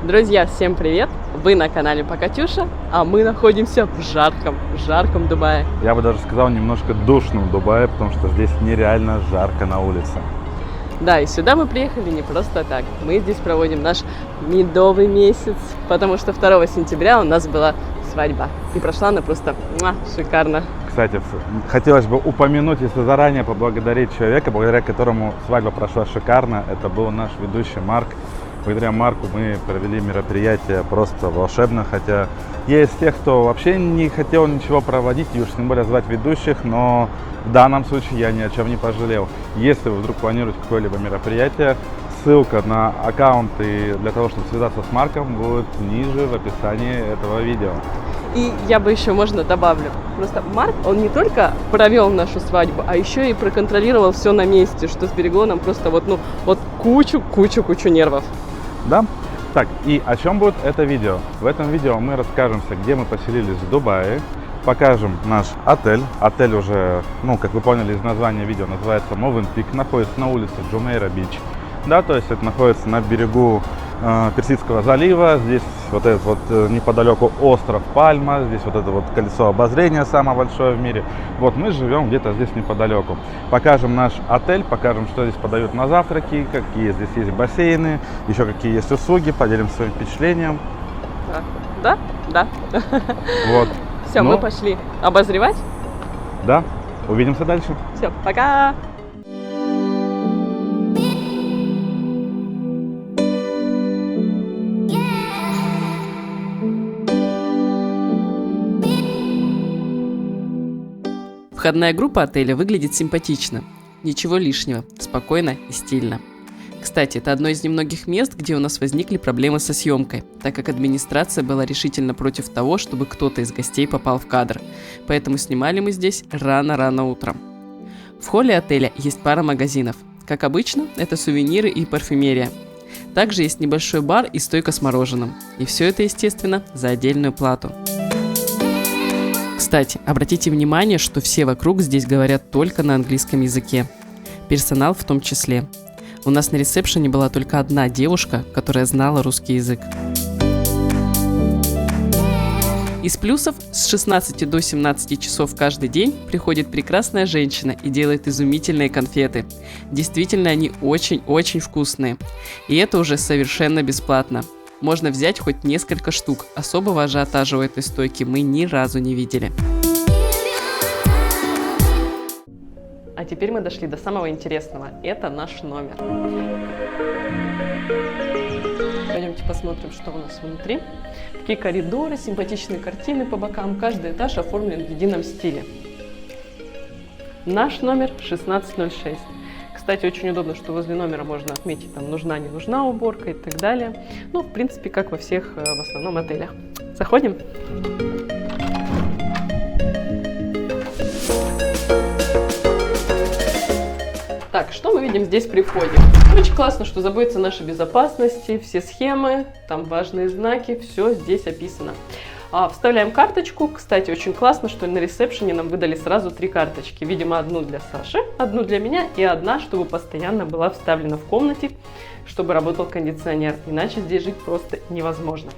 Друзья, всем привет! Вы на канале Покатюша, а мы находимся в жарком Дубае. Я бы даже сказал, немножко душном Дубае, потому что здесь нереально жарко на улице. Да, и сюда мы приехали не просто так. Мы здесь проводим наш медовый месяц, потому что 2 сентября у нас была свадьба. И прошла она просто шикарно. Кстати, хотелось бы упомянуть, если заранее поблагодарить человека, благодаря которому свадьба прошла шикарно. Это был наш ведущий Марк. Благодаря Марку мы провели мероприятие просто волшебно, хотя есть тех, кто вообще не хотел ничего проводить, и уж тем более звать ведущих, но в данном случае я ни о чем не пожалел. Если вы вдруг планируете какое-либо мероприятие, ссылка на аккаунты для того, чтобы связаться с Марком, будет ниже в описании этого видео. И я бы еще, можно, добавлю. Просто Марк, он не только провел нашу свадьбу, а еще и проконтролировал все на месте, что сберегло нам просто кучу нервов. Да? Так, и о чем будет это видео? В этом видео мы расскажемся, где мы поселились в Дубае, покажем наш отель. Отель уже, как вы поняли из названия видео, называется Movenpick, находится на улице Джумейра Бич. Да, то есть это находится на берегу Персидского залива. Здесь вот этот вот неподалеку остров Пальма, здесь вот это вот кольцо обозрения самое большое в мире. Вот мы живем где-то здесь неподалеку. Покажем наш отель, покажем, что здесь подают на завтраки, какие здесь есть бассейны, еще какие есть услуги, поделимся своим впечатлением. Да. Вот. Все, мы пошли обозревать. Да, увидимся дальше. Все, пока! Входная группа отеля выглядит симпатично. Ничего лишнего, спокойно и стильно. Кстати, это одно из немногих мест, где у нас возникли проблемы со съемкой, так как администрация была решительно против того, чтобы кто-то из гостей попал в кадр. Поэтому снимали мы здесь рано утром. В холле отеля есть пара магазинов. Как обычно, это сувениры и парфюмерия. Также есть небольшой бар и стойка с мороженым. И все это, естественно, за отдельную плату. Кстати, обратите внимание, что все вокруг здесь говорят только на английском языке. Персонал в том числе. У нас на ресепшене была только одна девушка, которая знала русский язык. Из плюсов с 16 до 17 часов каждый день приходит прекрасная женщина и делает изумительные конфеты. Действительно, они очень вкусные. И это уже совершенно бесплатно. Можно взять хоть несколько штук. Особого ажиотажа у этой стойки мы ни разу не видели. А теперь мы дошли до самого интересного. Это наш номер. Пойдемте посмотрим, что у нас внутри. Такие коридоры, симпатичные картины по бокам. Каждый этаж оформлен в едином стиле. Наш номер 1606. Кстати, очень удобно, что возле номера можно отметить, там нужна, не нужна уборка и так далее. В принципе, как во всех, в основном, отелях. Заходим. Так, что мы видим здесь при входе? Очень классно, что заботится о нашей безопасности, все схемы, там важные знаки, все здесь описано. Вставляем карточку. Кстати, очень классно, что на ресепшене нам выдали сразу 3 карточки. Видимо, одну для Саши, одну для меня и одна, чтобы постоянно была вставлена в комнате, чтобы работал кондиционер. Иначе здесь жить просто невозможно.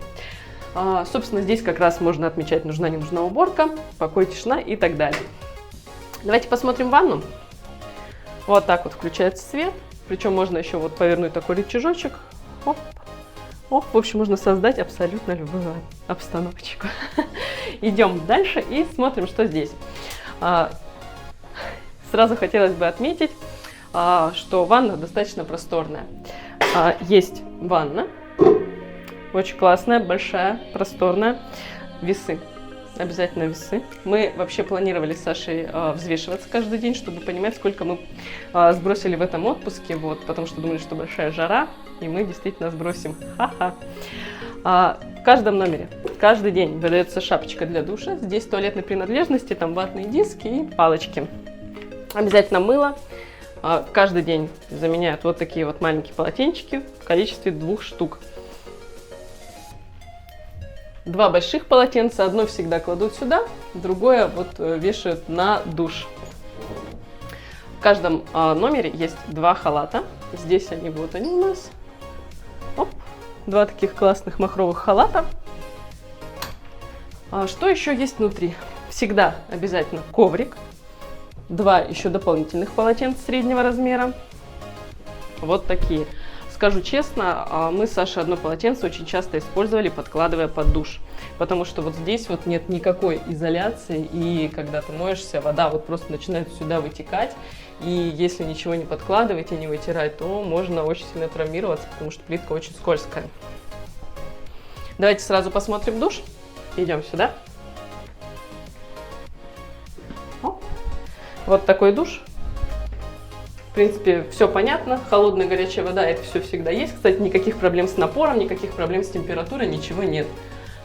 Собственно, здесь как раз можно отмечать, нужна, не нужна уборка, покой, тишина и так далее. Давайте посмотрим ванну. Вот так вот включается свет. Причем можно еще вот повернуть такой рычажочек. Оп. В общем, можно создать абсолютно любую обстановочку. Идем дальше и смотрим, что здесь. Сразу хотелось бы отметить, что ванна достаточно просторная. Есть ванна, очень классная, большая, просторная. Весы. Обязательно весы. Мы вообще планировали с Сашей взвешиваться каждый день, чтобы понимать, сколько мы сбросили в этом отпуске, потому что думали, что большая жара, и мы действительно сбросим. Ха-ха. В каждом номере каждый день выдается шапочка для душа. Здесь туалетные принадлежности, там ватные диски и палочки. Обязательно мыло. Каждый день заменяют вот такие вот маленькие полотенчики в количестве 2 штук. 2 больших полотенца, одно всегда кладут сюда, другое вешают на душ. В каждом номере есть 2 халата. Здесь они у нас. Оп. 2 таких классных махровых халата. Что еще есть внутри? Всегда обязательно коврик. 2 еще дополнительных полотенца среднего размера. Вот такие. Скажу честно, мы с Сашей одно полотенце очень часто использовали, подкладывая под душ. Потому что вот здесь вот нет никакой изоляции, и когда ты моешься, вода вот просто начинает сюда вытекать. И если ничего не подкладывать и не вытирать, то можно очень сильно травмироваться, потому что плитка очень скользкая. Давайте сразу посмотрим душ. Идем сюда. Вот такой душ. В принципе, все понятно. Холодная, горячая вода, это все всегда есть. Кстати, никаких проблем с напором, никаких проблем с температурой, ничего нет.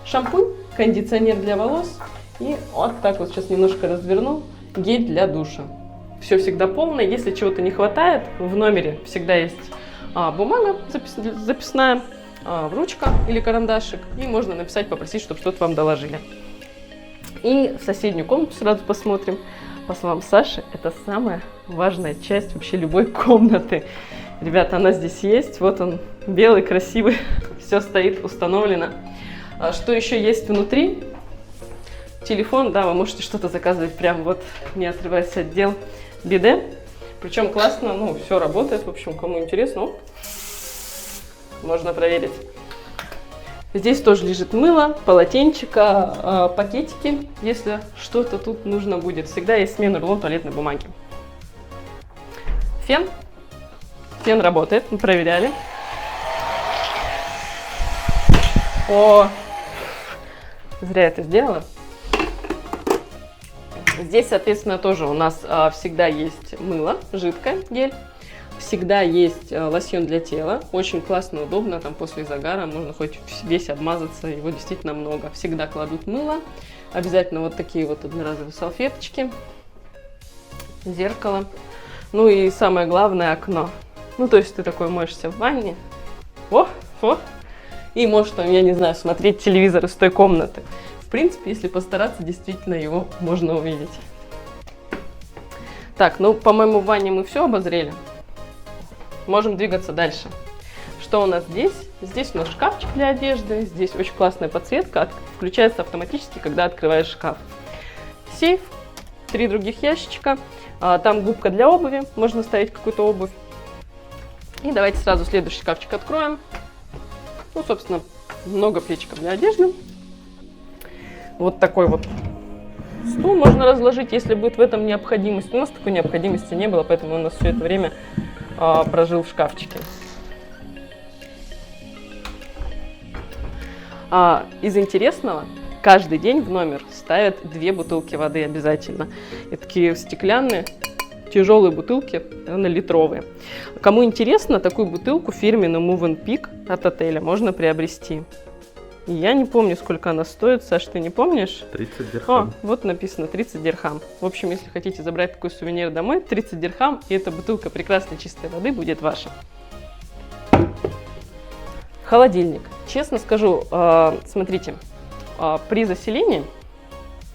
Шампунь, кондиционер для волос. И вот так вот сейчас немножко разверну. Гель для душа. Все всегда полное. Если чего-то не хватает, в номере всегда есть бумага записная, ручка или карандашик. И можно написать, попросить, чтобы что-то вам доложили. И в соседнюю комнату сразу посмотрим. По словам Саши, это самая важная часть вообще любой комнаты. Ребята, она здесь есть. Вот он, белый, красивый. Все стоит, установлено. Что еще есть внутри? Телефон, да, вы можете что-то заказывать прям вот, не отрываясь от дел. Биде. Причем классно, ну, все работает. В общем, кому интересно, можно проверить. Здесь тоже лежит мыло, полотенчика, пакетики, если что-то тут нужно будет. Всегда есть смена рулон туалетной бумаги. Фен. Фен работает, мы проверяли. О, зря это сделала. Здесь, соответственно, тоже у нас всегда есть мыло, жидкое, гель. Всегда есть лосьон для тела. Очень классно, удобно. Там после загара можно хоть весь обмазаться. Его действительно много. Всегда кладут мыло. Обязательно вот такие вот одноразовые салфеточки. Зеркало. Ну и самое главное, окно. Ну, то есть ты такой моешься в ванне. О. И можешь там, я не знаю, смотреть телевизор из той комнаты. В принципе, если постараться, действительно его можно увидеть. Так, ну, по-моему, в ванне мы все обозрели. Можем двигаться дальше. Что у нас здесь? Здесь у нас шкафчик для одежды. Здесь очень классная подсветка. Включается автоматически, когда открываешь шкаф. Сейф. 3 других ящичка. Там губка для обуви. Можно ставить какую-то обувь. И давайте сразу следующий шкафчик откроем. Ну, собственно, много плечиков для одежды. Вот такой вот стул можно разложить, если будет в этом необходимость. У нас такой необходимости не было, поэтому у нас все это время прожил в шкафчике. Из интересного, каждый день в номер ставят 2 бутылки воды обязательно. И такие стеклянные, тяжелые бутылки, наверное, литровые. Кому интересно, такую бутылку фирменную Move & Pick от отеля можно приобрести. И я не помню, сколько она стоит. Саш, ты не помнишь? 30 дирхам. Вот написано 30 дирхам. В общем, если хотите забрать такой сувенир домой, 30 дирхам, и эта бутылка прекрасной чистой воды будет ваша. Холодильник. Честно скажу, смотрите, при заселении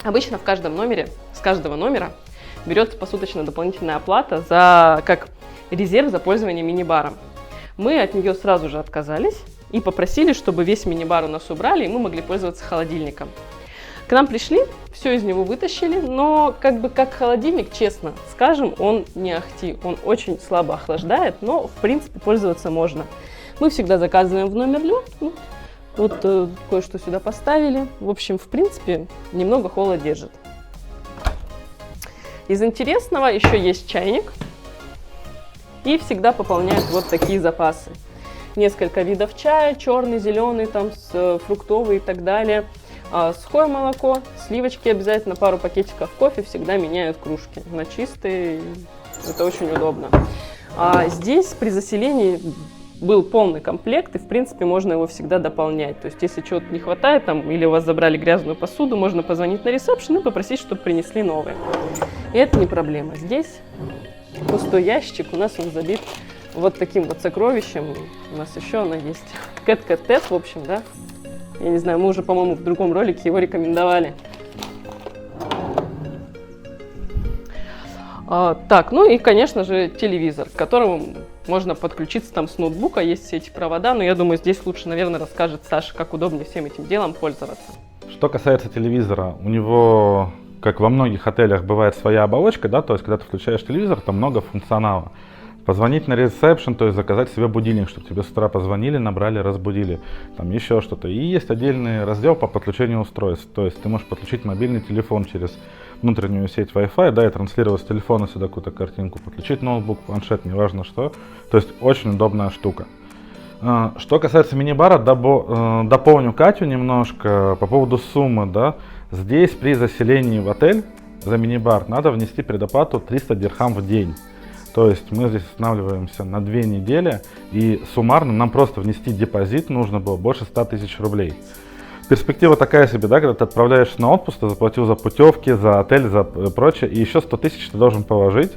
обычно в каждом номере, с каждого номера берется посуточно дополнительная оплата за, как резерв за пользование мини-баром. Мы от нее сразу же отказались и попросили, чтобы весь мини-бар у нас убрали, и мы могли пользоваться холодильником. К нам пришли, все из него вытащили, но как холодильник, честно скажем, он не ахти, он очень слабо охлаждает, но в принципе пользоваться можно. Мы всегда заказываем в номер лед, вот кое-что сюда поставили, в общем, в принципе, немного холод держит. Из интересного еще есть чайник, и всегда пополняют вот такие запасы. Несколько видов чая, черный, зеленый, там, фруктовый и так далее. Сухое молоко, сливочки обязательно, пару пакетиков кофе, всегда меняют кружки на чистые, это очень удобно. Здесь при заселении был полный комплект, и в принципе можно его всегда дополнять. То есть если чего-то не хватает, там, или у вас забрали грязную посуду, можно позвонить на ресепшн и попросить, чтобы принесли новые. И это не проблема. Здесь пустой ящик, у нас он забит вот таким вот сокровищем. У нас еще она есть. Кэт-кэт-тет, в общем, да. Я не знаю, мы уже, по-моему, в другом ролике его рекомендовали. Так, ну и, конечно же, телевизор, к которому Можно подключиться там с ноутбука, есть все эти провода, но я думаю, здесь лучше, наверное, расскажет Саша, как удобнее всем этим делом пользоваться. Что касается телевизора, у него, как во многих отелях, бывает своя оболочка, да, то есть когда ты включаешь телевизор, там много функционала. Позвонить на ресепшн, то есть заказать себе будильник, чтобы тебе с утра позвонили, набрали, разбудили, там еще что-то. И есть отдельный раздел по подключению устройств, то есть ты можешь подключить мобильный телефон через внутреннюю сеть Wi-Fi, да, и транслировать с телефона сюда какую-то картинку, подключить ноутбук, планшет, неважно что. То есть очень удобная штука. Что касается мини-бара, дополню Катю немножко по поводу суммы, да. Здесь при заселении в отель за мини-бар надо внести предоплату 300 дирхам в день. То есть мы здесь останавливаемся на 2 недели, и суммарно нам просто внести депозит нужно было больше 100 тысяч рублей. Перспектива такая себе, да, когда ты отправляешься на отпуск, ты заплатил за путевки, за отель, за прочее, и еще 100 тысяч ты должен положить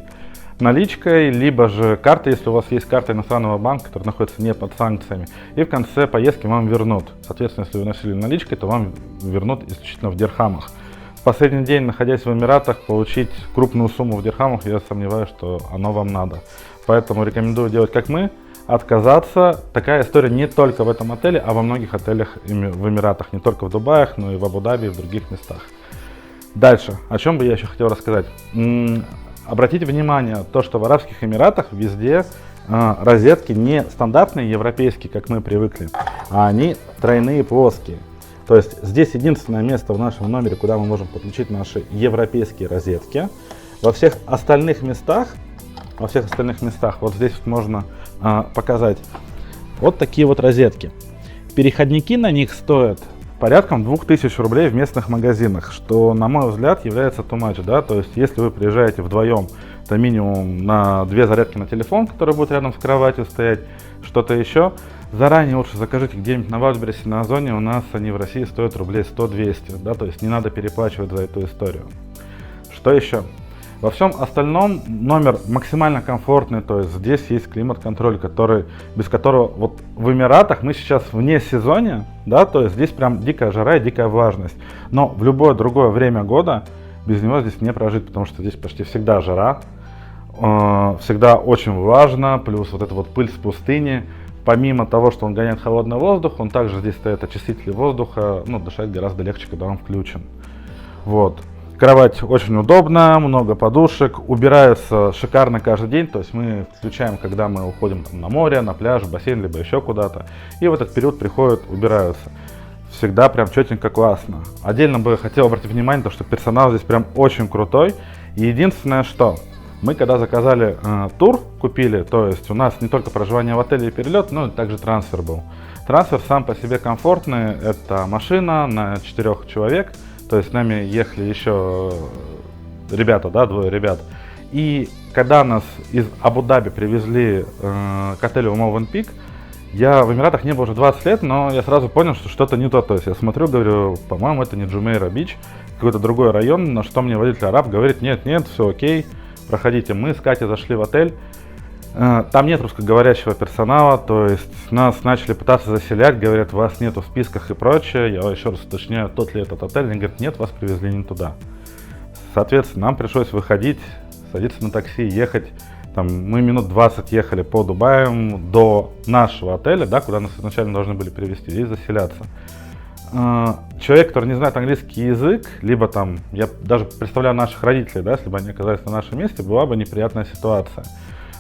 наличкой, либо же картой, если у вас есть карта иностранного банка, которая находится не под санкциями, и в конце поездки вам вернут. Соответственно, если вы носили наличкой, то вам вернут исключительно в дирхамах. В последний день, находясь в Эмиратах, получить крупную сумму в дирхамах, я сомневаюсь, что оно вам надо. Поэтому рекомендую делать как мы, отказаться. Такая история не только в этом отеле, а во многих отелях в Эмиратах, не только в Дубаях, но и в Абу-Даби и в других местах. Дальше, о чем бы я еще хотел рассказать. Обратите внимание, то, что в Арабских Эмиратах везде розетки не стандартные европейские, как мы привыкли, а они тройные плоские. То есть здесь единственное место в нашем номере, куда мы можем подключить наши европейские розетки. Во всех остальных местах, вот здесь вот можно показать вот такие вот розетки. Переходники на них стоят порядком 2000 рублей в местных магазинах, что, на мой взгляд, является too much, да, то есть если вы приезжаете вдвоем, то минимум на 2 зарядки на телефон, которые будут рядом с кроватью стоять, что-то еще, заранее лучше закажите где-нибудь на Вальсберрисе, на Озоне, у нас они в России стоят рублей 100-200, да, то есть не надо переплачивать за эту историю. Что еще? Во всем остальном номер максимально комфортный, то есть здесь есть климат-контроль, без которого вот в Эмиратах мы сейчас вне сезоне, да, то есть здесь прям дикая жара и дикая влажность, но в любое другое время года без него здесь не прожить, потому что здесь почти всегда жара, всегда очень влажно, плюс вот эта вот пыль с пустыни, помимо того, что он гоняет холодный воздух, он также здесь стоят очистители воздуха, ну, дышать гораздо легче, когда он включен, вот. Кровать очень удобна, много подушек, убираются шикарно каждый день, то есть мы включаем, когда мы уходим там на море, на пляж, в бассейн, либо еще куда-то, и в этот период приходят, убираются. Всегда прям четенько, классно. Отдельно бы хотел обратить внимание, то, что персонал здесь прям очень крутой, и единственное, что мы когда заказали тур, купили, то есть у нас не только проживание в отеле и перелет, но и также трансфер был. Трансфер сам по себе комфортный, это машина на 4 человек, то есть с нами ехали еще ребята, да, 2 ребят. И когда нас из Абу-Даби привезли к отелю Movenpick, я в Эмиратах не был уже 20 лет, но я сразу понял, что что-то не то. То есть я смотрю, говорю, по-моему, это не Джумейра Бич, какой-то другой район, на что мне водитель араб говорит, нет, все окей, проходите. Мы с Катей зашли в отель, там нет русскоговорящего персонала, то есть нас начали пытаться заселять, говорят, вас нету в списках и прочее. Я еще раз уточняю, тот ли этот отель, они говорят, нет, вас привезли не туда. Соответственно, нам пришлось выходить, садиться на такси, ехать. Там, мы минут 20 ехали по Дубаям до нашего отеля, да, куда нас изначально должны были привезти, и заселяться. Человек, который не знает английский язык, либо там, я даже представляю наших родителей, да, если бы они оказались на нашем месте, была бы неприятная ситуация.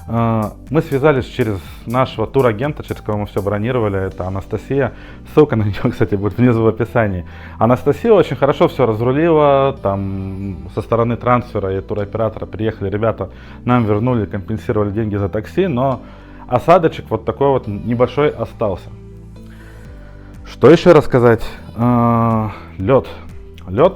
Мы связались через нашего турагента, через кого мы все бронировали, это Анастасия. Ссылка на нее, кстати, будет внизу в описании. Анастасия очень хорошо все разрулила, там со стороны трансфера и туроператора приехали ребята, нам вернули, компенсировали деньги за такси, но осадочек вот такой вот небольшой остался. Что еще рассказать? Лед. Лед,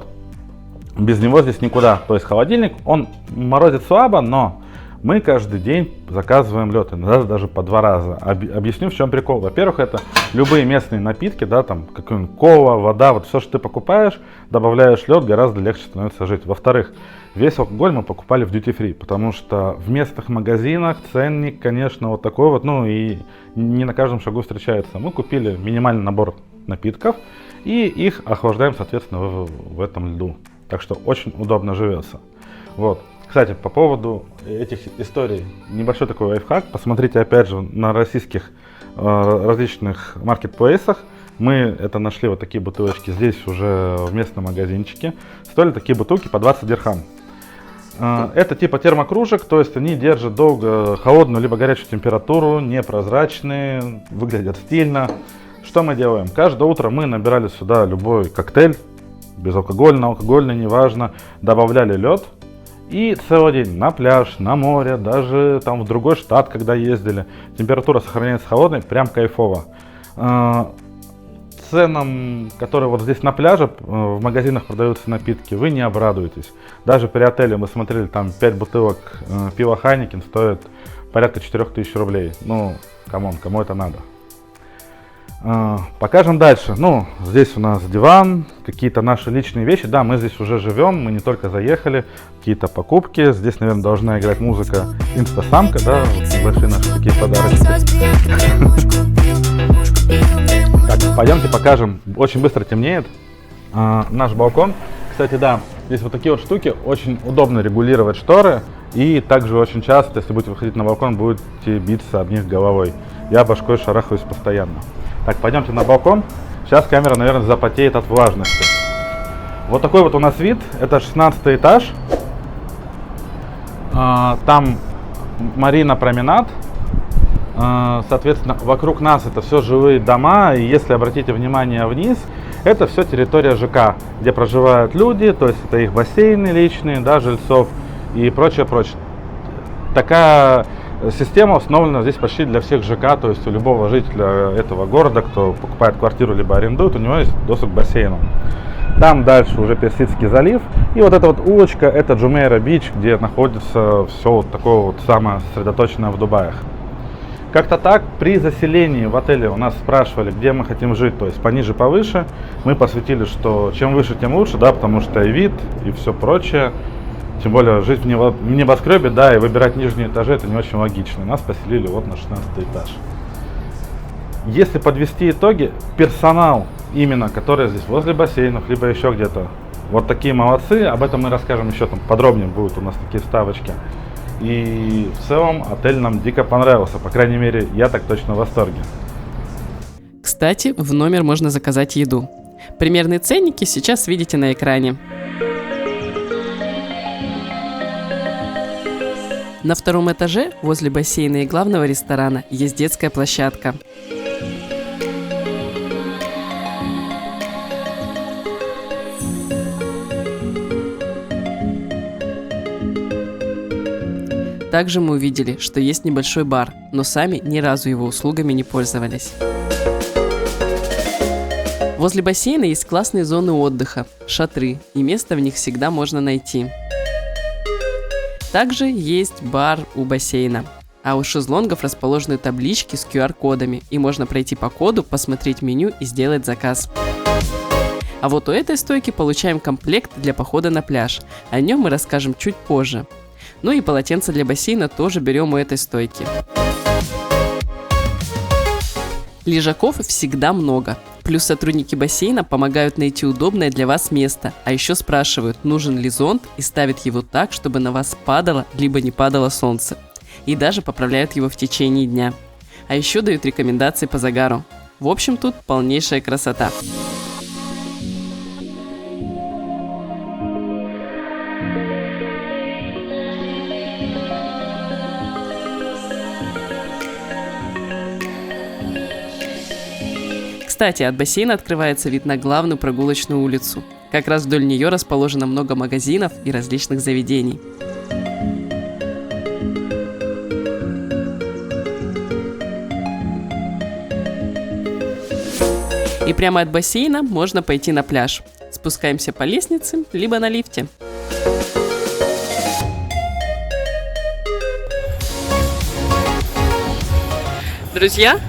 без него здесь никуда. То есть холодильник, он морозит слабо, но мы каждый день заказываем лед, иногда даже по 2 раза. Объясню, в чем прикол. Во-первых, это любые местные напитки, да, там какой-нибудь кола, вода, вот все, что ты покупаешь, добавляешь лед, гораздо легче становится жить. Во-вторых, весь алкоголь мы покупали в duty free, потому что в местных магазинах ценник, конечно, вот такой вот, ну и не на каждом шагу встречается. Мы купили минимальный набор напитков и их охлаждаем, соответственно, в этом льду. Так что очень удобно живется. Вот. Кстати, по поводу этих историй, небольшой такой лайфхак. Посмотрите опять же на российских различных маркетплейсах. Мы это нашли, вот такие бутылочки здесь уже в местном магазинчике. Стоили такие бутылки по 20 дирхам. Это типа термокружек, то есть они держат долго холодную либо горячую температуру, непрозрачные, выглядят стильно. Что мы делаем? Каждое утро мы набирали сюда любой коктейль, безалкогольный, алкогольный, неважно, добавляли лед. И целый день на пляж, на море, даже там в другой штат, когда ездили, температура сохраняется холодной, прям кайфово. Ценам, которые вот здесь на пляже, в магазинах продаются напитки, вы не обрадуетесь. Даже при отеле мы смотрели, там 5 бутылок пива Хайнекен стоит порядка 4000 рублей. Ну, камон, кому это надо? Покажем дальше. Ну, здесь у нас диван, какие-то наши личные вещи. Да, мы здесь уже живем, мы не только заехали, какие-то покупки. Здесь, наверное, должна играть музыка инстасамка, да, вот небольшие наши такие подарки. Так, пойдемте покажем. Очень быстро темнеет. Наш балкон. Кстати, да, здесь вот такие вот штуки. Очень удобно регулировать шторы. И также очень часто, если будете выходить на балкон, будете биться об них головой. Я башкой шарахаюсь постоянно. Так, пойдемте на балкон. Сейчас камера, наверное, запотеет от влажности. Вот такой вот у нас вид. Это 16 этаж. Там Марина променад. Соответственно, вокруг нас это все жилые дома. И если обратите внимание вниз, это все территория ЖК, где проживают люди. То есть это их бассейны личные, да, жильцов и прочее, прочее. Такая система установлена здесь почти для всех ЖК, то есть у любого жителя этого города, кто покупает квартиру либо арендует, у него есть доступ к бассейну. Там дальше уже Персидский залив. И вот эта вот улочка, это Джумейра Бич, где находится все вот такое вот самое сосредоточенное в Дубаях. Как-то так, при заселении в отеле у нас спрашивали, где мы хотим жить, то есть пониже, повыше. Мы посвятили, что чем выше, тем лучше, да, потому что и вид, и все прочее. Тем более жить в небоскребе, да, и выбирать нижние этажи, это не очень логично. Нас поселили вот на 16 этаж. Если подвести итоги, персонал именно, который здесь возле бассейнов, либо еще где-то, вот такие молодцы. Об этом мы расскажем еще там подробнее, будут у нас такие вставочки. И в целом отель нам дико понравился, по крайней мере, я так точно в восторге. Кстати, в номер можно заказать еду. Примерные ценники сейчас видите на экране. На втором этаже, возле бассейна и главного ресторана, есть детская площадка. Также мы увидели, что есть небольшой бар, но сами ни разу его услугами не пользовались. Возле бассейна есть классные зоны отдыха, шатры, и место в них всегда можно найти. Также есть бар у бассейна, а у шезлонгов расположены таблички с QR-кодами, и можно пройти по коду, посмотреть меню и сделать заказ. А вот у этой стойки получаем комплект для похода на пляж, о нем мы расскажем чуть позже. Ну и полотенце для бассейна тоже берем у этой стойки. Лежаков всегда много. Плюс сотрудники бассейна помогают найти удобное для вас место, а еще спрашивают, нужен ли зонт, и ставят его так, чтобы на вас падало, либо не падало солнце. И даже поправляют его в течение дня. А еще дают рекомендации по загару. В общем, тут полнейшая красота. Кстати, от бассейна открывается вид на главную прогулочную улицу. Как раз вдоль нее расположено много магазинов и различных заведений. И прямо от бассейна можно пойти на пляж. Спускаемся по лестнице, либо на лифте. Друзья,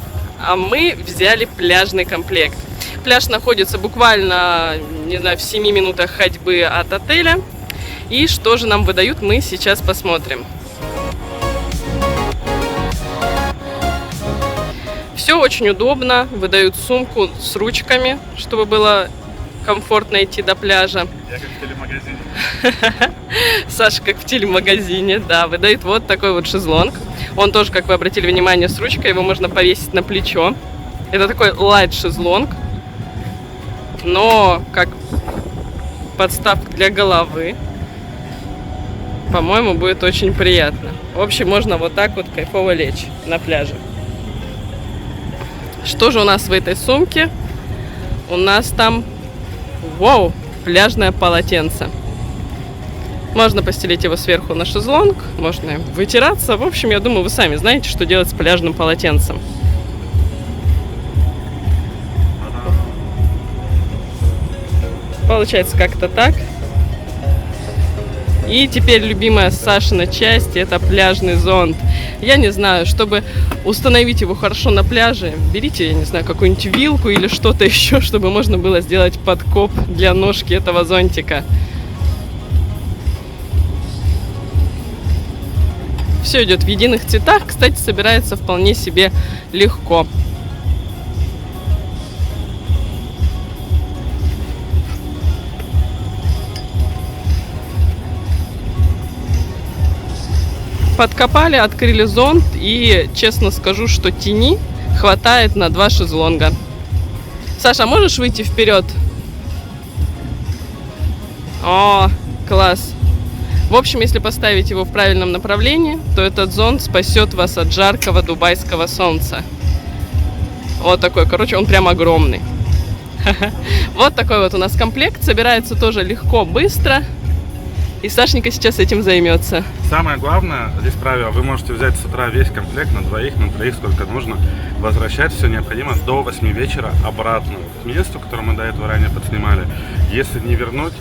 а мы взяли пляжный комплект. Пляж находится буквально, не знаю, в 7 минутах ходьбы от отеля. И что же нам выдают, мы сейчас посмотрим. Все очень удобно. Выдают сумку с ручками, чтобы было комфортно идти до пляжа. Я как в телемагазине. Саша как в телемагазине, да, выдает вот такой вот шезлонг. Он тоже, как вы обратили внимание, с ручкой, его можно повесить на плечо. Это такой лайт-шезлонг, но как подставка для головы. По-моему, будет очень приятно. В общем, можно вот так вот кайфово лечь на пляже. Что же у нас в этой сумке? У нас там, вау, пляжное полотенце. Можно постелить его сверху на шезлонг, можно вытираться. В общем, я думаю, вы сами знаете, что делать с пляжным полотенцем. Получается как-то так. И теперь любимая Сашина часть — это пляжный зонт. Я не знаю, чтобы установить его хорошо на пляже, берите, я не знаю, какую-нибудь вилку или что-то еще, чтобы можно было сделать подкоп для ножки этого зонтика. Все идет в единых цветах. Кстати, собирается вполне себе легко. Подкопали, открыли зонт, и честно скажу, что тени хватает на 2 шезлонга. Саша, можешь выйти вперед? О, класс! В общем, если поставить его в правильном направлении, то этот зонт спасет вас от жаркого дубайского солнца. Вот такой, короче, он прям огромный. Вот такой вот у нас комплект. Собирается тоже легко, быстро. И Сашенька сейчас этим займется. Самое главное, здесь правило, вы можете взять с утра весь комплект на 2, на 3, сколько нужно. Возвращать все необходимо до 8 вечера обратно к месту, которое мы до этого ранее подснимали. Если не вернуть,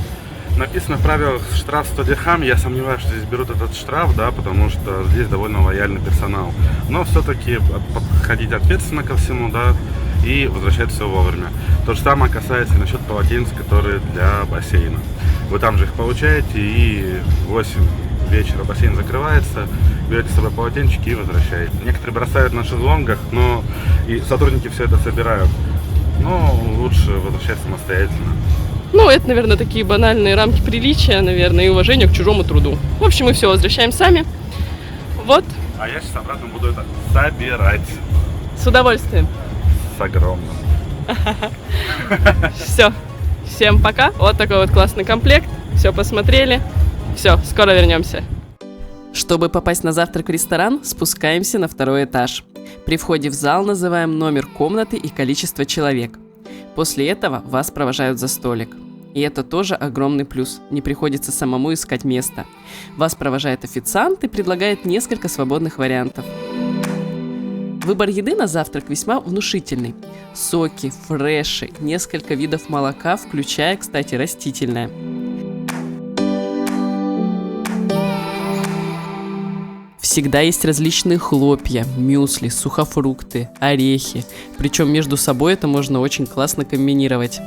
написано в правилах штраф 100 дирхам. Я сомневаюсь, что здесь берут этот штраф, да, потому что здесь довольно лояльный персонал. Но все-таки подходить ответственно ко всему, да, и возвращать все вовремя. То же самое касается насчет полотенец, которые для бассейна. Вы там же их получаете, и в 8 вечера бассейн закрывается, берете с собой полотенчики и возвращаете. Некоторые бросают на шезлонгах, но и сотрудники все это собирают. Но лучше возвращать самостоятельно. Ну, это, наверное, такие банальные рамки приличия, наверное, и уважения к чужому труду. В общем, мы все возвращаем сами. Вот. А я сейчас обратно буду это собирать. С удовольствием. С огромным. Все. Всем пока. Вот такой вот классный комплект. Все посмотрели. Все, скоро вернемся. Чтобы попасть на завтрак в ресторан, спускаемся на 2-й этаж. При входе в зал называем номер комнаты и количество человек. После этого вас провожают за столик. И это тоже огромный плюс. Не приходится самому искать место. Вас провожает официант и предлагает несколько свободных вариантов. Выбор еды на завтрак весьма внушительный. Соки, фреши, несколько видов молока, включая, кстати, растительное. Всегда есть различные хлопья, мюсли, сухофрукты, орехи. Причем между собой это можно очень классно комбинировать.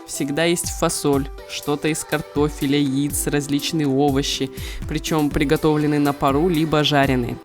Всегда есть фасоль, что-то из картофеля, яиц, различные овощи, причем приготовленные на пару, либо жареные.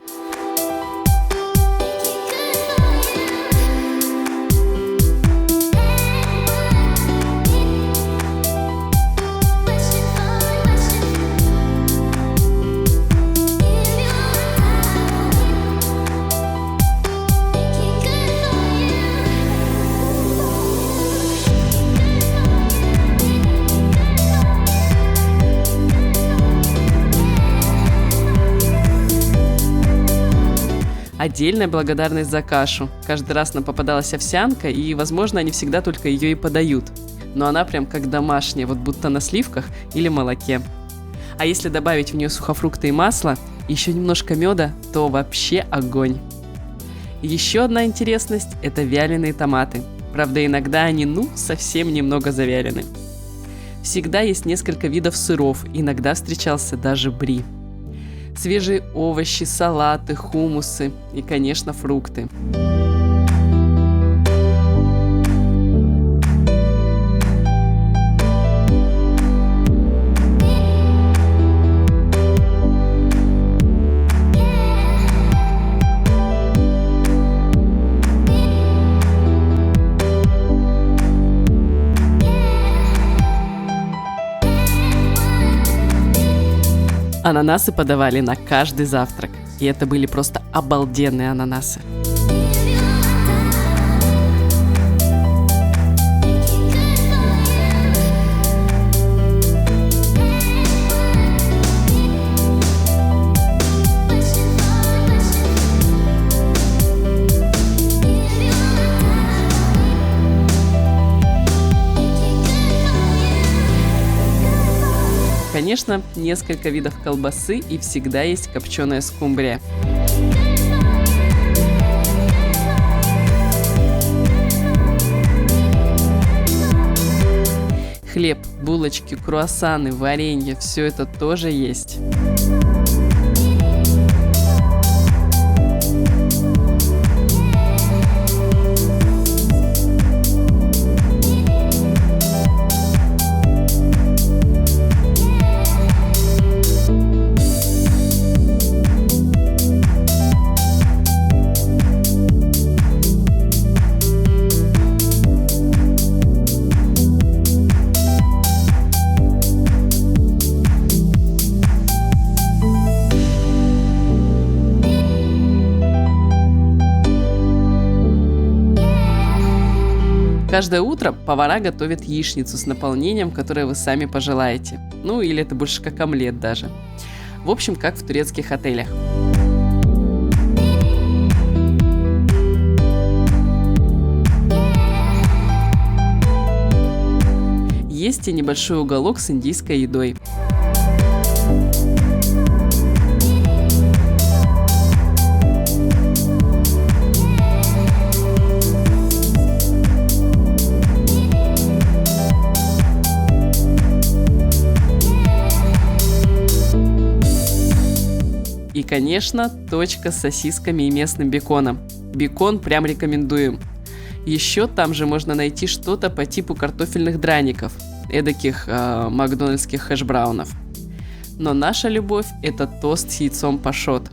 Отдельная благодарность за кашу. Каждый раз нам попадалась овсянка, и, возможно, они всегда только ее и подают. Но она прям как домашняя, вот будто на сливках или молоке. А если добавить в нее сухофрукты и масло, и еще немножко меда, то вообще огонь. Еще одна интересность – это вяленые томаты. Правда, иногда они, совсем немного завялены. Всегда есть несколько видов сыров, иногда встречался даже бри. Свежие овощи, салаты, хумусы и, конечно, фрукты. Ананасы подавали на каждый завтрак, и это были просто обалденные ананасы. Конечно, несколько видов колбасы и всегда есть копченая скумбрия. Хлеб, булочки, круассаны, варенье – все это тоже есть. Каждое утро повара готовят яичницу с наполнением, которое вы сами пожелаете. Ну или это больше как омлет даже. В общем, как в турецких отелях. Есть и небольшой уголок с индийской едой. И, конечно, точка с сосисками и местным беконом. Бекон прям рекомендуем. Еще там же можно найти что-то по типу картофельных драников, эдаких макдональдских хэшбраунов. Но наша любовь – это тост с яйцом пашот.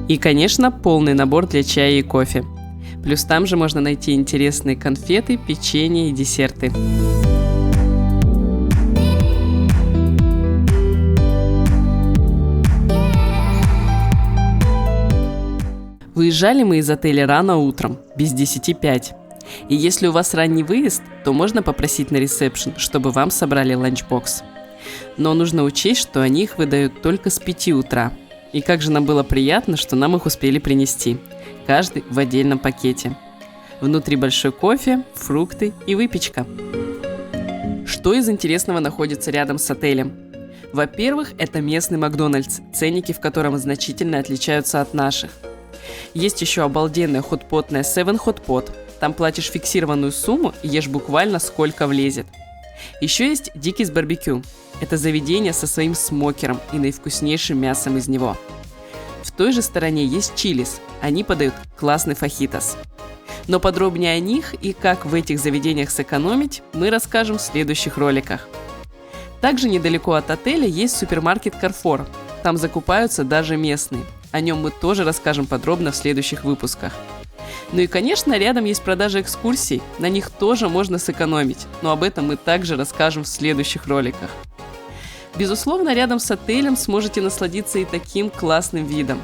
И, конечно, полный набор для чая и кофе. Плюс там же можно найти интересные конфеты, печенье и десерты. Выезжали мы из отеля рано утром, без 10:05. И если у вас ранний выезд, то можно попросить на ресепшн, чтобы вам собрали ланчбокс. Но нужно учесть, что они их выдают только с 5 утра. И как же нам было приятно, что нам их успели принести. Каждый в отдельном пакете. Внутри большой кофе, фрукты и выпечка. Что из интересного находится рядом с отелем? Во-первых, это местный Макдональдс, ценники в котором значительно отличаются от наших. Есть еще обалденная хотпотная Seven Hot Pot. Там платишь фиксированную сумму и ешь буквально сколько влезет. Еще есть Дикис Барбекю. Это заведение со своим смокером и наивкуснейшим мясом из него. В той же стороне есть Чилис. Они подают классный фахитос. Но подробнее о них и как в этих заведениях сэкономить мы расскажем в следующих роликах. Также недалеко от отеля есть супермаркет Carrefour. Там закупаются даже местные. О нем мы тоже расскажем подробно в следующих выпусках. Ну и, конечно, рядом есть продажа экскурсий. На них тоже можно сэкономить. Но об этом мы также расскажем в следующих роликах. Безусловно, рядом с отелем сможете насладиться и таким классным видом.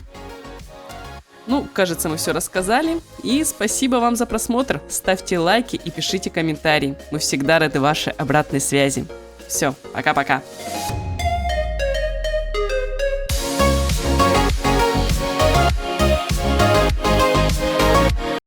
Ну, кажется, мы все рассказали. И спасибо вам за просмотр. Ставьте лайки и пишите комментарии. Мы всегда рады вашей обратной связи. Все, пока-пока.